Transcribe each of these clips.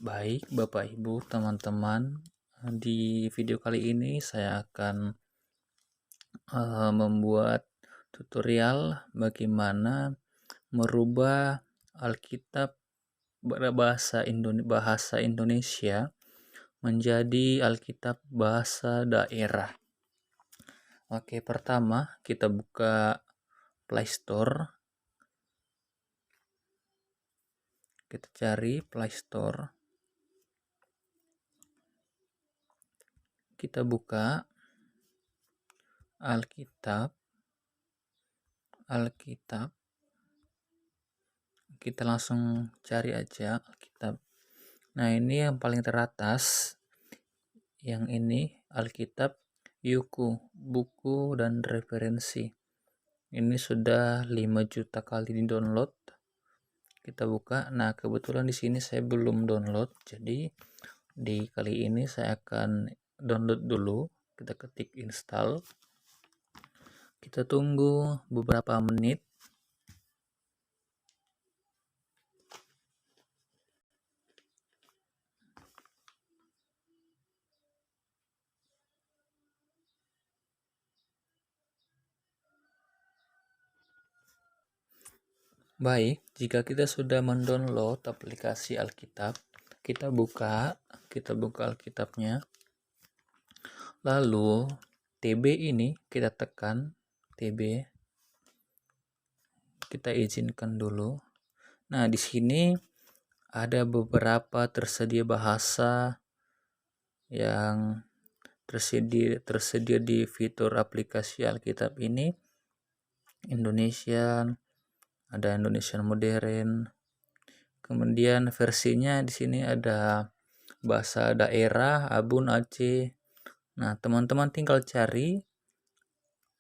Baik, Bapak Ibu, teman-teman, di video kali ini saya akan membuat tutorial bagaimana merubah Alkitab bahasa Indonesia menjadi Alkitab bahasa daerah. Oke, pertama kita buka Play Store. Kita cari Play Store. Kita buka Alkitab. Kita langsung cari aja Alkitab. Nah, ini yang paling teratas. Yang ini Alkitab Youku, buku dan referensi. Ini sudah 5 juta kali di-download. Kita buka. Nah, kebetulan di sini saya belum download. Jadi di kali ini saya akan download dulu. Kita ketik install. Kita tunggu beberapa menit. Baik, jika kita sudah mendownload aplikasi Alkitab, kita buka Alkitabnya. Lalu TB ini kita tekan, TB. Kita izinkan dulu. Nah, di sini ada beberapa tersedia bahasa yang tersedia di fitur aplikasi Alkitab ini. Indonesian, ada Indonesian Modern. Kemudian versinya di sini ada bahasa daerah, Abun, Aceh. Nah, teman-teman tinggal cari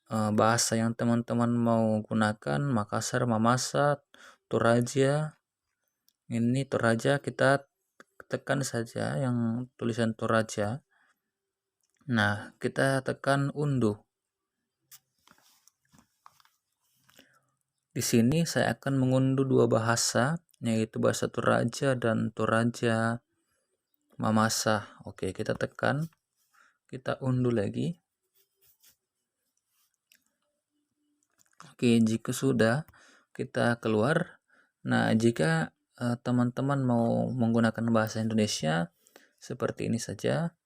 bahasa yang teman-teman mau gunakan, Makassar, Mamasa, Toraja. Ini Toraja, kita tekan saja yang tulisan Toraja. Nah, kita tekan unduh. Di sini saya akan mengunduh dua bahasa, yaitu bahasa Toraja dan Toraja Mamasa. Oke, kita tekan, kita unduh lagi. Oke, jika sudah, kita keluar. Nah, jika teman-teman mau menggunakan bahasa Indonesia, seperti ini saja.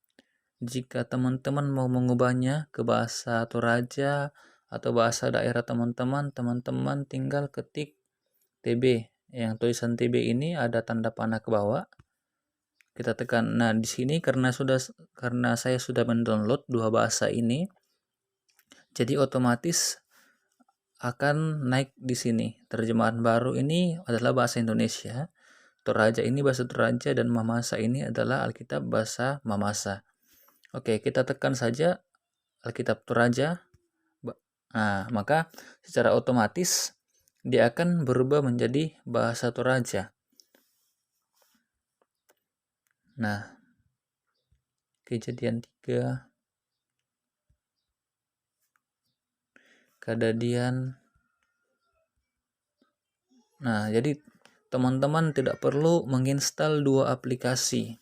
Jika teman-teman mau mengubahnya ke bahasa Toraja atau bahasa daerah teman-teman tinggal ketik TB. Yang tulisan TB ini ada tanda panah ke bawah. Kita tekan. Nah, di sini karena saya sudah mendownload dua bahasa ini, jadi otomatis akan naik di sini. Terjemahan baru ini adalah bahasa Indonesia. Toraja ini bahasa Toraja dan Mamasa ini adalah Alkitab bahasa Mamasa. Oke, kita tekan saja Alkitab Toraja. Nah, maka secara otomatis dia akan berubah menjadi bahasa Toraja. Nah, kejadian 3, Kadadian. Nah, jadi teman-teman tidak perlu menginstal dua aplikasi.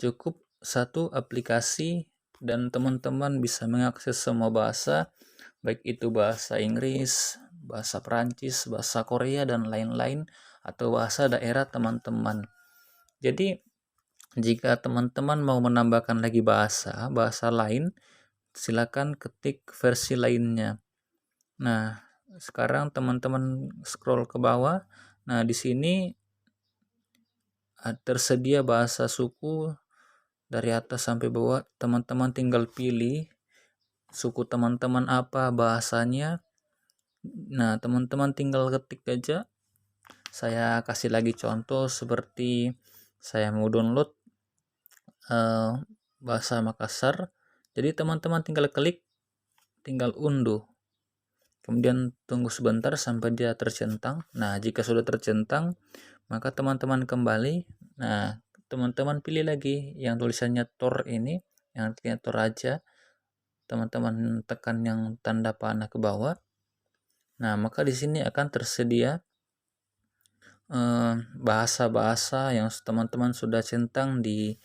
Cukup satu aplikasi dan teman-teman bisa mengakses semua bahasa, baik itu bahasa Inggris, bahasa Perancis, bahasa Korea, dan lain-lain, atau bahasa daerah teman-teman. Jadi, jika teman-teman mau menambahkan lagi bahasa lain, silakan ketik versi lainnya. Nah, sekarang teman-teman scroll ke bawah. Nah, di sini tersedia bahasa suku dari atas sampai bawah. Teman-teman tinggal pilih suku teman-teman apa bahasanya. Nah, teman-teman tinggal ketik aja. Saya kasih lagi contoh seperti saya mau download bahasa Makassar. Jadi teman-teman tinggal klik, tinggal unduh. Kemudian tunggu sebentar sampai dia tercentang. Nah, jika sudah tercentang, maka teman-teman kembali. Nah, teman-teman pilih lagi yang tulisannya Tor ini, yang artinya Toraja. Teman-teman tekan yang tanda panah ke bawah. Nah, maka di sini akan tersedia bahasa-bahasa yang teman-teman sudah centang di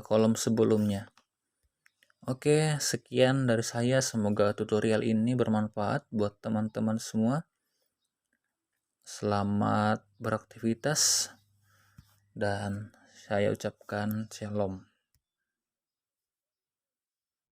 kolom sebelumnya. Oke, sekian dari saya. Semoga tutorial ini bermanfaat buat teman-teman semua. Selamat beraktivitas dan saya ucapkan shalom.